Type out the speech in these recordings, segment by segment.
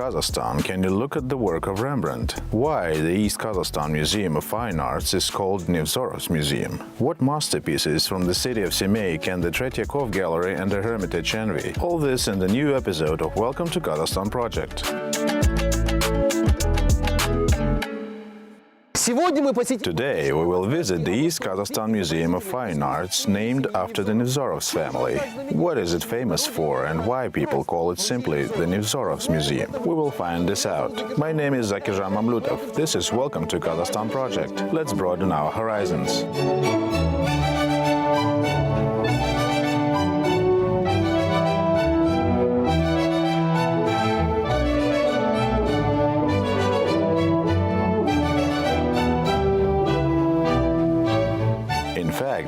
Kazakhstan, can you look at the work of Rembrandt? Why the East Kazakhstan Museum of Fine Arts is called Nevzorovs Museum? What masterpieces from the city of Semey can the Tretyakov Gallery and the Hermitage envy? All this in the new episode of Welcome to Kazakhstan Project. Today we will visit the East Kazakhstan Museum of Fine Arts, named after the Nevzorovs family. What is it famous for and why people call it simply the Nevzorovs Museum? We will find this out. My name is Zakirjan Mamlutov. This is Welcome to Kazakhstan Project. Let's broaden our horizons.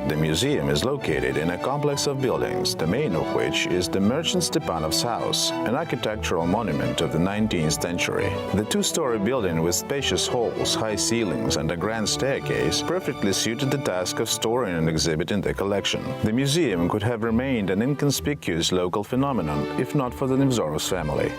The museum is located in a complex of buildings, the main of which is the merchant Stepanov's house, an architectural monument of the 19th century. The two-story building with spacious halls, high ceilings and a grand staircase perfectly suited the task of storing and exhibiting the collection. The museum could have remained an inconspicuous local phenomenon, if not for the Nevzorovs family.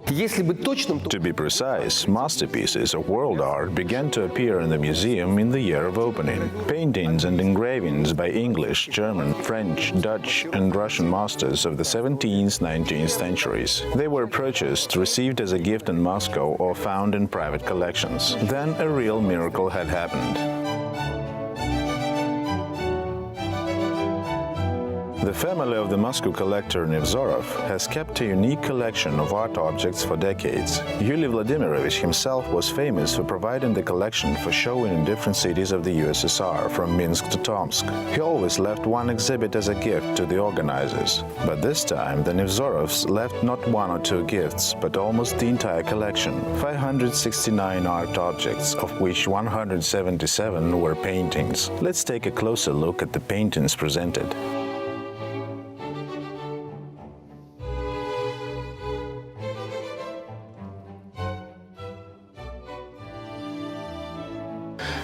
To be precise, masterpieces of world art began to appear in the museum in the year of opening. Paintings and engravings by English, German, French, Dutch and Russian masters of the 17th, 19th centuries. They were purchased, received as a gift in Moscow or found in private collections. Then a real miracle had happened. The family of the Moscow collector Nevzorov has kept a unique collection of art objects for decades. Joly Vladimirovich himself was famous for providing the collection for showing in different cities of the USSR, from Minsk to Tomsk. He always left one exhibit as a gift to the organizers. But this time, the Nevzorovs left not one or two gifts, but almost the entire collection. 569 art objects, of which 177 were paintings. Let's take a closer look at the paintings presented.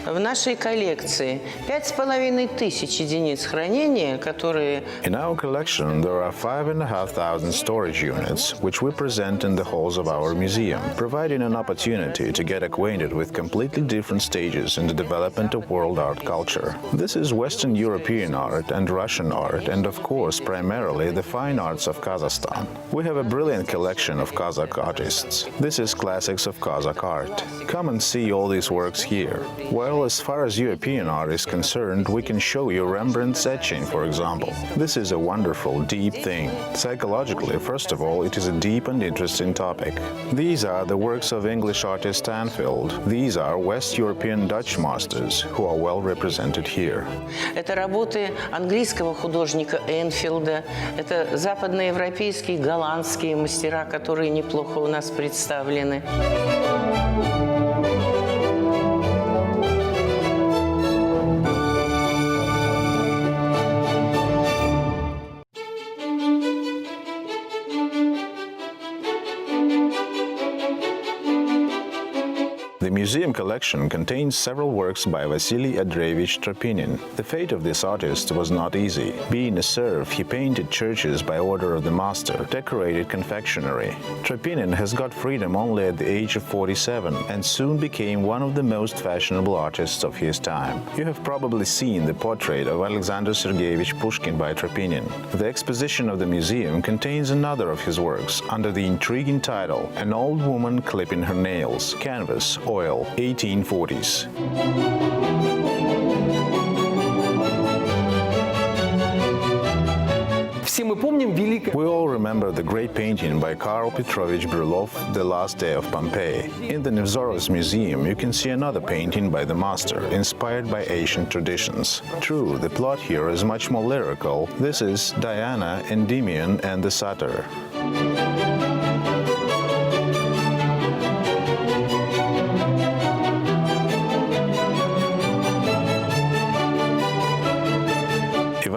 В нашей коллекции 5500 единиц хранения, которые... In our collection, there are 5,500 storage units, which we present in the halls of our museum, providing an opportunity to get acquainted with completely different stages in the development of world art culture. This is Western European art and Russian art, and of course, primarily the fine arts of Kazakhstan. We have a brilliant collection of Kazakh artists. This is classics of Kazakh art. Come and see all these works here. Well, as far as European art is concerned, we can show you Rembrandt's etching, for example. This is a wonderful, deep thing. Psychologically, first of all, it is a deep and interesting topic. These are the works of English artist Anfield. These are West European Dutch masters, who are well represented here. Это работы английского художника Энфилда, это западноевропейские, голландские мастера, которые неплохо у нас представлены. The museum collection contains several works by Vasily Andreevich Tropinin. The fate of this artist was not easy. Being a serf, he painted churches by order of the master, decorated confectionery. Tropinin has got freedom only at the age of 47 and soon became one of the most fashionable artists of his time. You have probably seen the portrait of Alexander Sergeyevich Pushkin by Tropinin. The exposition of the museum contains another of his works under the intriguing title An Old Woman Clipping Her Nails, Canvas, Oil, 1840s. We all remember the great painting by Karl Petrovich Brylov, The Last Day of Pompeii. In the Nevzorovs Museum, you can see another painting by the master, inspired by ancient traditions. True, the plot here is much more lyrical. This is Diana, Endymion, and the Satyr.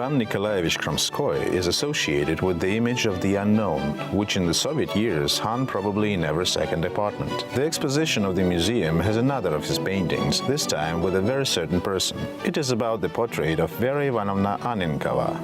Ivan Nikolaevich Kramskoy is associated with the image of the unknown, which in the Soviet years hung probably in every second apartment. The exposition of the museum has another of his paintings, this time with a very certain person. It is about the portrait of Vera Ivanovna Annenkova.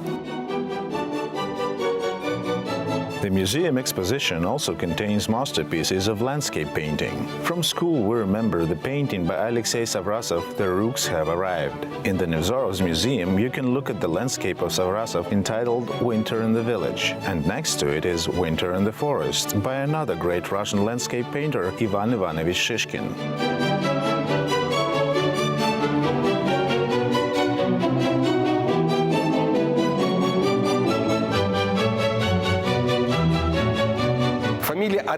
The museum exposition also contains masterpieces of landscape painting. From school we remember the painting by Alexei Savrasov, The Rooks Have Arrived. In the Nevzorovs Museum you can look at the landscape of Savrasov entitled Winter in the Village, and next to it is Winter in the Forest by another great Russian landscape painter, Ivan Ivanovich Shishkin.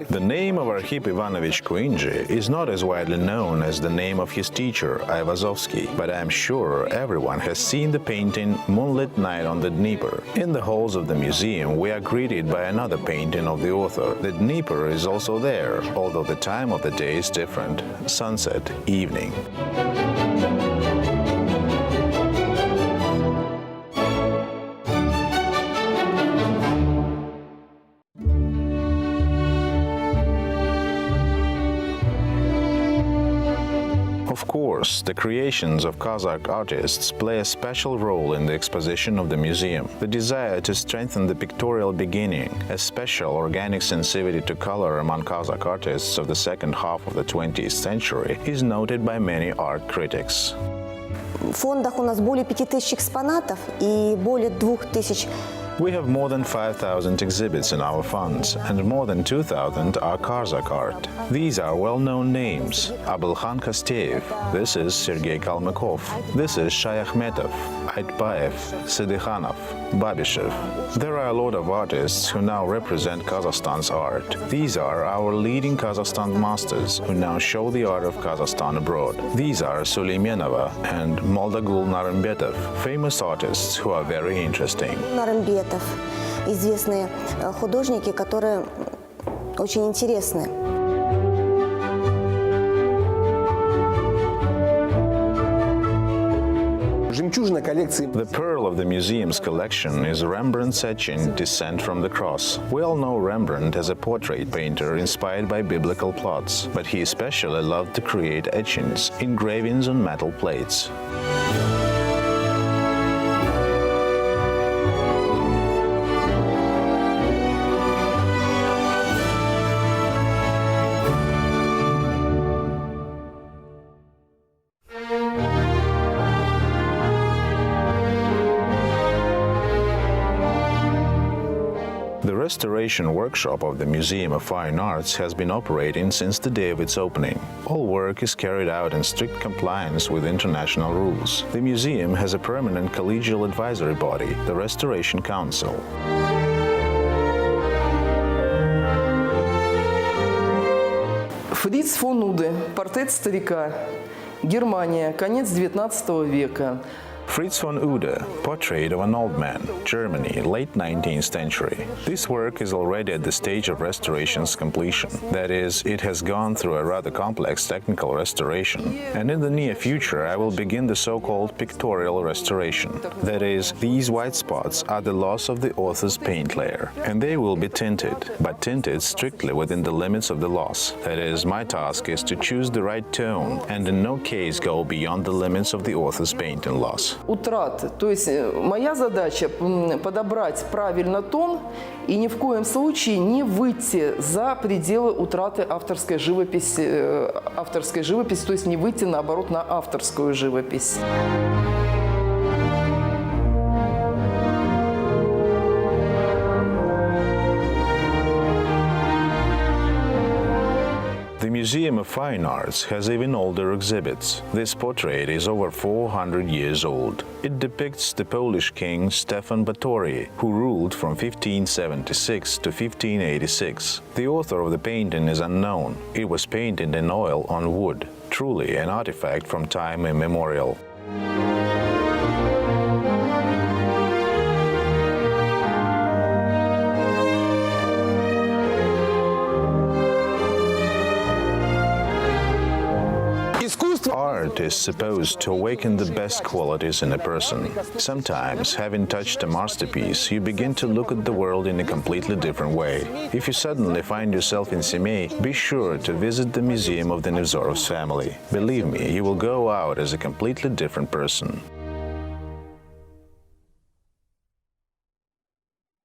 The name of Arkhip Ivanovich Kuindzhi is not as widely known as the name of his teacher, Ayvazovsky, but I am sure everyone has seen the painting Moonlit Night on the Dnieper. In the halls of the museum we are greeted by another painting of the author. The Dnieper is also there, although the time of the day is different: sunset, evening. Of course, the creations of Kazakh artists play a special role in the exposition of the museum. The desire to strengthen the pictorial beginning, a special organic sensitivity to color among Kazakh artists of the second half of the 20th century, is noted by many art critics. В фондах у нас более 5000 экспонатов и более 2000. We have more than 5,000 exhibits in our funds, and more than 2,000 are Kazakh art. These are well-known names: Abylkhan Kosteyev, this is Sergei Kalmykov, this is Shay Akhmetov, Aytbayev, Sidikhanov, Babishev. There are a lot of artists who now represent Kazakhstan's art. These are our leading Kazakhstan masters who now show the art of Kazakhstan abroad. These are Suleymenova and Moldagul Narembetov, famous artists who are very interesting. Известные художники, которые очень интересны. The pearl of the museum's collection is Rembrandt's etching Descent from the Cross. We all know Rembrandt as a portrait painter inspired by biblical plots, but he especially loved to create etchings, engravings on metal plates. The restoration workshop of the Museum of Fine Arts has been operating since the day of its opening. All work is carried out in strict compliance with international rules. The museum has a permanent collegial advisory body, the Restoration Council. Фриц фон Уде, портрет старика, Германия, конец XIX века. Fritz von Ude, Portrait of an Old Man, Germany, late 19th century. This work is already at the stage of restoration's completion. That is, it has gone through a rather complex technical restoration. And in the near future I will begin the so-called Pictorial Restoration. That is, these white spots are the loss of the author's paint layer, and they will be tinted, but tinted strictly within the limits of the loss. That is, my task is to choose the right tone and in no case go beyond the limits of the author's painting loss. Утраты. То есть моя задача подобрать правильно тон и ни в коем случае не выйти за пределы утраты авторской живописи, то есть не выйти, наоборот, на авторскую живопись. The Museum of Fine Arts has even older exhibits. This portrait is over 400 years old. It depicts the Polish king Stefan Batory, who ruled from 1576 to 1586. The author of the painting is unknown. It was painted in oil on wood, truly an artifact from time immemorial. Art is supposed to awaken the best qualities in a person. Sometimes, having touched a masterpiece, you begin to look at the world in a completely different way. If you suddenly find yourself in Semey, be sure to visit the museum of the Nevzorovs family. Believe me, you will go out as a completely different person.